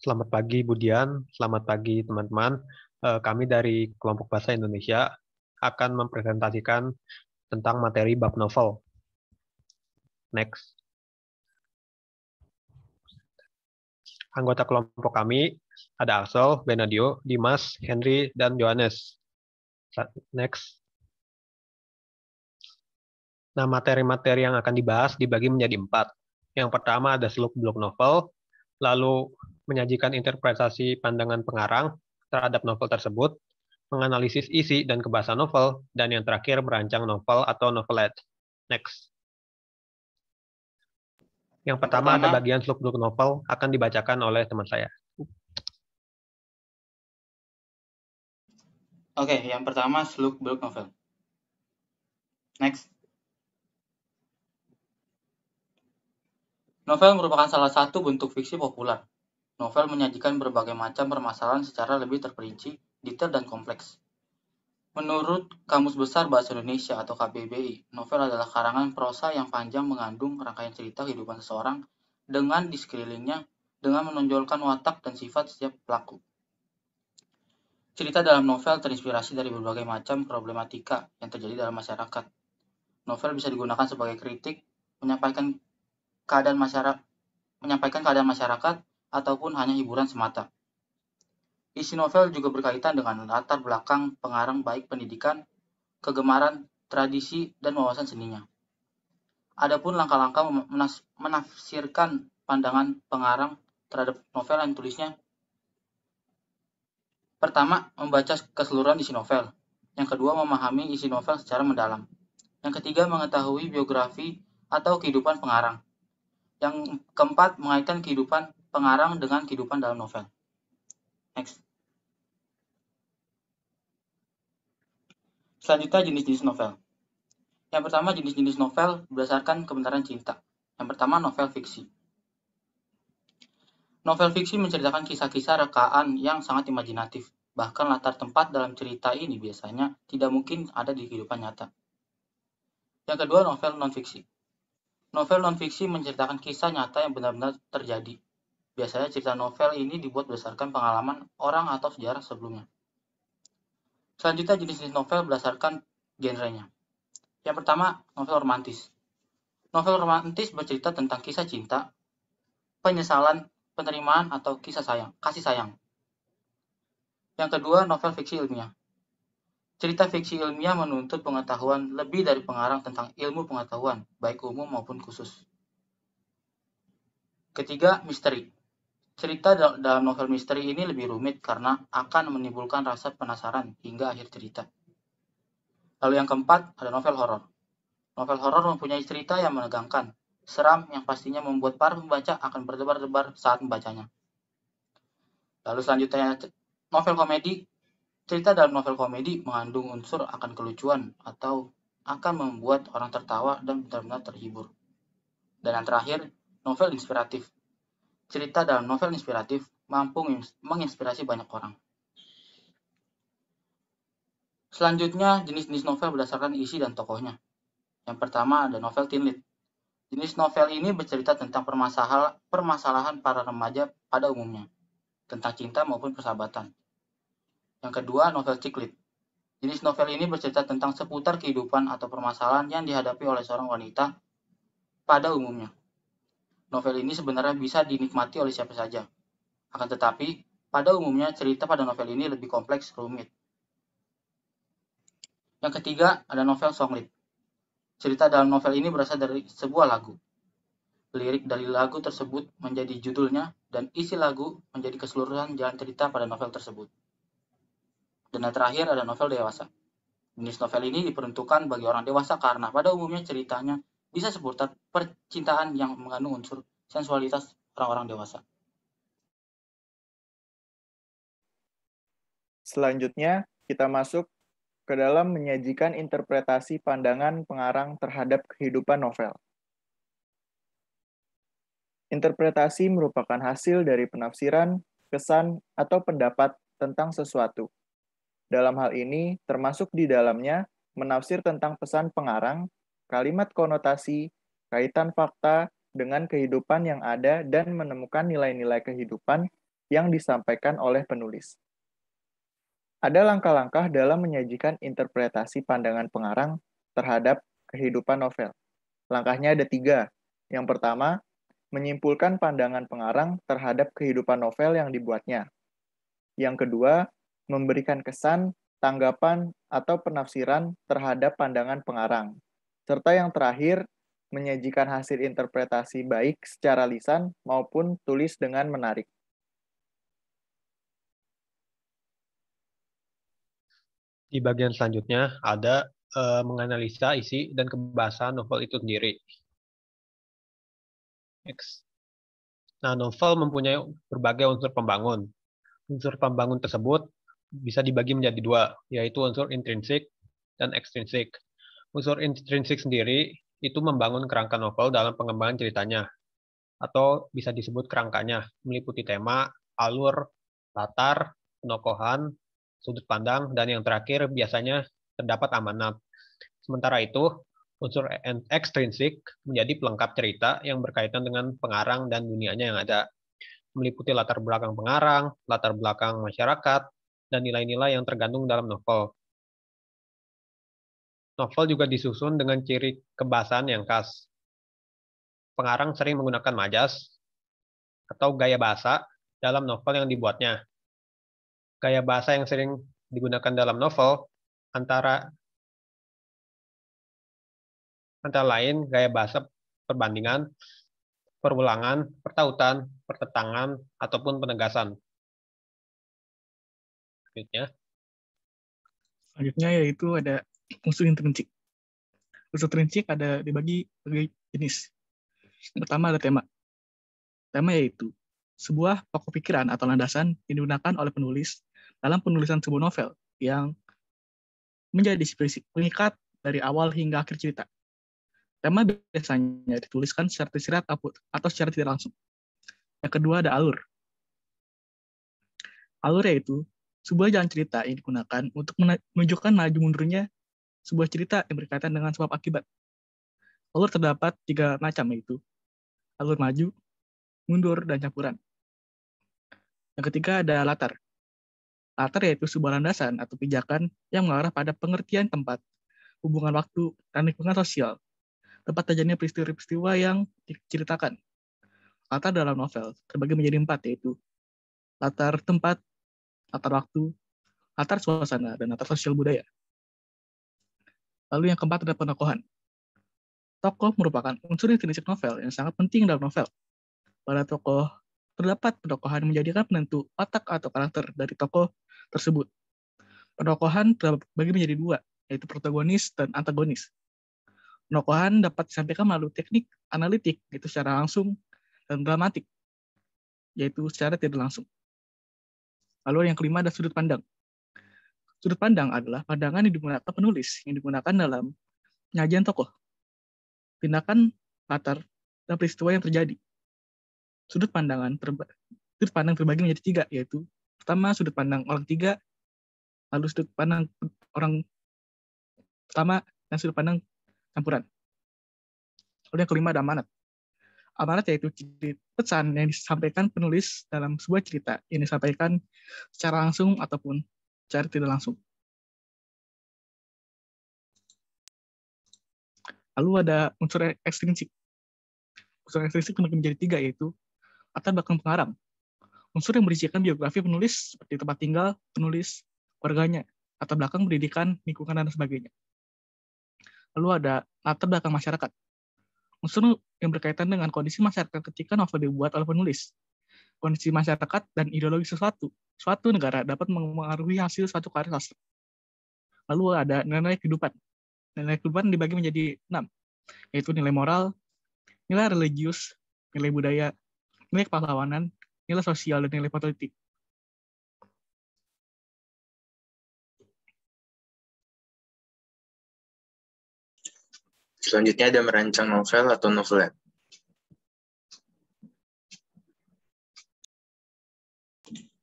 Selamat pagi Budian, selamat pagi teman-teman. Kami dari kelompok bahasa Indonesia akan mempresentasikan tentang materi bab novel. Next. Anggota kelompok kami ada Axel, Benadio, Dimas, Henry, dan Johannes. Next. Nah, materi-materi yang akan dibahas dibagi menjadi 4. Yang pertama ada seluk-beluk novel, lalu menyajikan interpretasi pandangan pengarang terhadap novel tersebut, menganalisis isi dan kebahasa novel, dan yang terakhir merancang novel atau novelette. Next. Yang pertama ada bagian seluk-beluk novel akan dibacakan oleh teman saya. Oke, yang pertama seluk-beluk novel. Next. Novel merupakan salah satu bentuk fiksi populer. Novel menyajikan berbagai macam permasalahan secara lebih terperinci, detail, dan kompleks. Menurut Kamus Besar Bahasa Indonesia atau KBBI, novel adalah karangan prosa yang panjang mengandung rangkaian cerita kehidupan seseorang dengan di sekelilingnya dengan menonjolkan watak dan sifat setiap pelaku. Cerita dalam novel terinspirasi dari berbagai macam problematika yang terjadi dalam masyarakat. Novel bisa digunakan sebagai kritik, menyampaikan keadaan masyarakat ataupun hanya hiburan semata. Isi novel juga berkaitan dengan latar belakang pengarang baik pendidikan, kegemaran, tradisi, dan wawasan seninya. Adapun langkah-langkah menafsirkan pandangan pengarang terhadap novel yang tulisnya. Pertama, membaca keseluruhan isi novel. Yang kedua, memahami isi novel secara mendalam. Yang ketiga, mengetahui biografi atau kehidupan pengarang. Yang keempat, mengaitkan kehidupan pengarang dengan kehidupan dalam novel. Next. Selanjutnya, jenis-jenis novel. Yang pertama, jenis-jenis novel berdasarkan kebenaran cinta. Yang pertama, novel fiksi. Novel fiksi menceritakan kisah-kisah rekaan yang sangat imajinatif. Bahkan latar tempat dalam cerita ini biasanya tidak mungkin ada di kehidupan nyata. Yang kedua, novel non-fiksi. Novel non-fiksi menceritakan kisah nyata yang benar-benar terjadi. Biasanya cerita novel ini dibuat berdasarkan pengalaman orang atau sejarah sebelumnya. Selanjutnya, jenis-jenis novel berdasarkan genrenya. Yang pertama, novel romantis. Novel romantis bercerita tentang kisah cinta, penyesalan, penerimaan, atau kasih sayang. Yang kedua, novel fiksi ilmiah. Cerita fiksi ilmiah menuntut pengetahuan lebih dari pengarang tentang ilmu pengetahuan, baik umum maupun khusus. Ketiga, misteri. Cerita dalam novel misteri ini lebih rumit karena akan menimbulkan rasa penasaran hingga akhir cerita. Lalu yang keempat, ada novel horor. Novel horor mempunyai cerita yang menegangkan, seram yang pastinya membuat para pembaca akan berdebar-debar saat membacanya. Lalu selanjutnya, novel komedi. Cerita dalam novel komedi mengandung unsur akan kelucuan atau akan membuat orang tertawa dan benar-benar terhibur. Dan yang terakhir, novel inspiratif. Cerita dalam novel inspiratif mampu menginspirasi banyak orang. Selanjutnya, jenis-jenis novel berdasarkan isi dan tokohnya. Yang pertama ada novel teen lead. Jenis novel ini bercerita tentang permasalahan para remaja pada umumnya, tentang cinta maupun persahabatan. Yang kedua, novel chick lit. Jenis novel ini bercerita tentang seputar kehidupan atau permasalahan yang dihadapi oleh seorang wanita pada umumnya. Novel ini sebenarnya bisa dinikmati oleh siapa saja. Akan tetapi, pada umumnya cerita pada novel ini lebih kompleks, rumit. Yang ketiga, ada novel songlit. Cerita dalam novel ini berasal dari sebuah lagu. Lirik dari lagu tersebut menjadi judulnya dan isi lagu menjadi keseluruhan jalan cerita pada novel tersebut. Dan yang terakhir ada novel dewasa. Jenis novel ini diperuntukkan bagi orang dewasa karena pada umumnya ceritanya bisa seputar percintaan yang mengandung unsur sensualitas orang-orang dewasa. Selanjutnya, kita masuk ke dalam menyajikan interpretasi pandangan pengarang terhadap kehidupan novel. Interpretasi merupakan hasil dari penafsiran, kesan, atau pendapat tentang sesuatu. Dalam hal ini, termasuk di dalamnya menafsir tentang pesan pengarang, kalimat konotasi, kaitan fakta dengan kehidupan yang ada dan menemukan nilai-nilai kehidupan yang disampaikan oleh penulis. Ada langkah-langkah dalam menyajikan interpretasi pandangan pengarang terhadap kehidupan novel. Langkahnya ada 3. Yang pertama, menyimpulkan pandangan pengarang terhadap kehidupan novel yang dibuatnya. Yang kedua, memberikan kesan, tanggapan, atau penafsiran terhadap pandangan pengarang. Serta yang terakhir, menyajikan hasil interpretasi baik secara lisan maupun tulis dengan menarik. Di bagian selanjutnya ada menganalisa isi dan kebahasan novel itu sendiri. Next. Nah, novel mempunyai berbagai unsur pembangun. Unsur pembangun tersebut bisa dibagi menjadi 2, yaitu unsur intrinsik dan ekstrinsik. Unsur intrinsik sendiri itu membangun kerangka novel dalam pengembangan ceritanya, atau bisa disebut kerangkanya, meliputi tema, alur, latar, penokohan, sudut pandang, dan yang terakhir biasanya terdapat amanat. Sementara itu, unsur ekstrinsik menjadi pelengkap cerita yang berkaitan dengan pengarang dan dunianya yang ada, meliputi latar belakang pengarang, latar belakang masyarakat, dan nilai-nilai yang tergantung dalam novel. Novel juga disusun dengan ciri kebahasaan yang khas. Pengarang sering menggunakan majas atau gaya bahasa dalam novel yang dibuatnya. Gaya bahasa yang sering digunakan dalam novel antara lain gaya bahasa perbandingan, perulangan, pertautan, pertentangan, ataupun penegasan. Selanjutnya yaitu ada unsur intrinsik. Unsur intrinsik ada dibagi sebagai jenis. Yang pertama ada tema. Tema yaitu sebuah pokok pikiran atau landasan yang digunakan oleh penulis dalam penulisan sebuah novel yang menjadi pengikat dari awal hingga akhir cerita. Tema biasanya dituliskan secara tersirat atau secara tidak langsung. Yang kedua ada alur. Alur yaitu sebuah jalan cerita yang digunakan untuk menunjukkan maju mundurnya sebuah cerita yang berkaitan dengan sebab akibat. Alur terdapat 3 macam, yaitu alur maju, mundur, dan campuran. Yang ketiga ada latar. Latar yaitu sebuah landasan atau pijakan yang mengarah pada pengertian tempat, hubungan waktu, dan lingkungan sosial, tempat terjadinya peristiwa-peristiwa yang diceritakan. Latar dalam novel terbagi menjadi 4, yaitu latar tempat, latar waktu, latar suasana, dan latar sosial budaya. Lalu yang keempat ada penokohan. Tokoh merupakan unsur intrinsik novel yang sangat penting dalam novel. Pada tokoh terdapat penokohan yang menjadikan penentu watak atau karakter dari tokoh tersebut. Penokohan terbagi menjadi 2, yaitu protagonis dan antagonis. Penokohan dapat disampaikan melalui teknik analitik, yaitu secara langsung, dan dramatik, yaitu secara tidak langsung. Lalu yang kelima ada sudut pandang. Sudut pandang adalah pandangan yang digunakan penulis, yang digunakan dalam penyajian tokoh, tindakan, latar, dan peristiwa yang terjadi. Sudut pandang terbagi menjadi 3, yaitu pertama sudut pandang orang 3, lalu sudut pandang orang pertama, dan sudut pandang campuran. Lalu yang kelima ada amanat. Amanat yaitu pesan yang disampaikan penulis dalam sebuah cerita yang disampaikan secara langsung ataupun secara tidak langsung. Lalu ada unsur ekstrinsik. Unsur ekstrinsik terbagi menjadi 3, yaitu latar belakang pengarang. Unsur yang berisikan biografi penulis seperti tempat tinggal penulis, keluarganya, latar belakang pendidikan, lingkungan, dan sebagainya. Lalu ada latar belakang masyarakat. Unsur yang berkaitan dengan kondisi masyarakat ketika novel dibuat oleh penulis. Kondisi masyarakat dan ideologi suatu negara dapat mengaruhi hasil suatu karya sastra. Lalu ada nilai kehidupan. Nilai kehidupan dibagi menjadi 6, yaitu nilai moral, nilai religius, nilai budaya, nilai kepahlawanan, nilai sosial, dan nilai politik. Selanjutnya ada merancang novel atau novelet.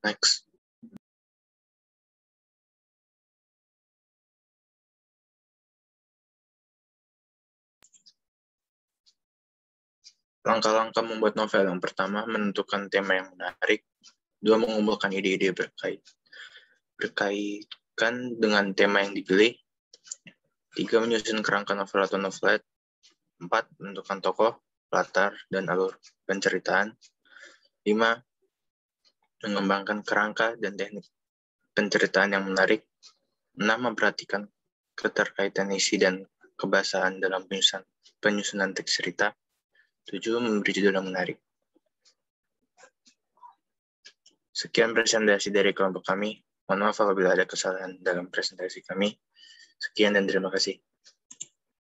Next. Langkah-langkah membuat novel. Yang pertama, menentukan tema yang menarik. 2. Mengumpulkan ide-ide berkaitan dengan tema yang dipilih. 3. Menyusun kerangka novel atau novelet. 4. Menentukan tokoh, latar, dan alur penceritaan. 5. Mengembangkan kerangka dan teknik penceritaan yang menarik. 6. Memperhatikan keterkaitan isi dan kebahasaan dalam penyusunan teks cerita. 7. Memberi judul yang menarik. Sekian presentasi dari kelompok kami. Mohon maaf apabila ada kesalahan dalam presentasi kami. Sekian dan terima kasih.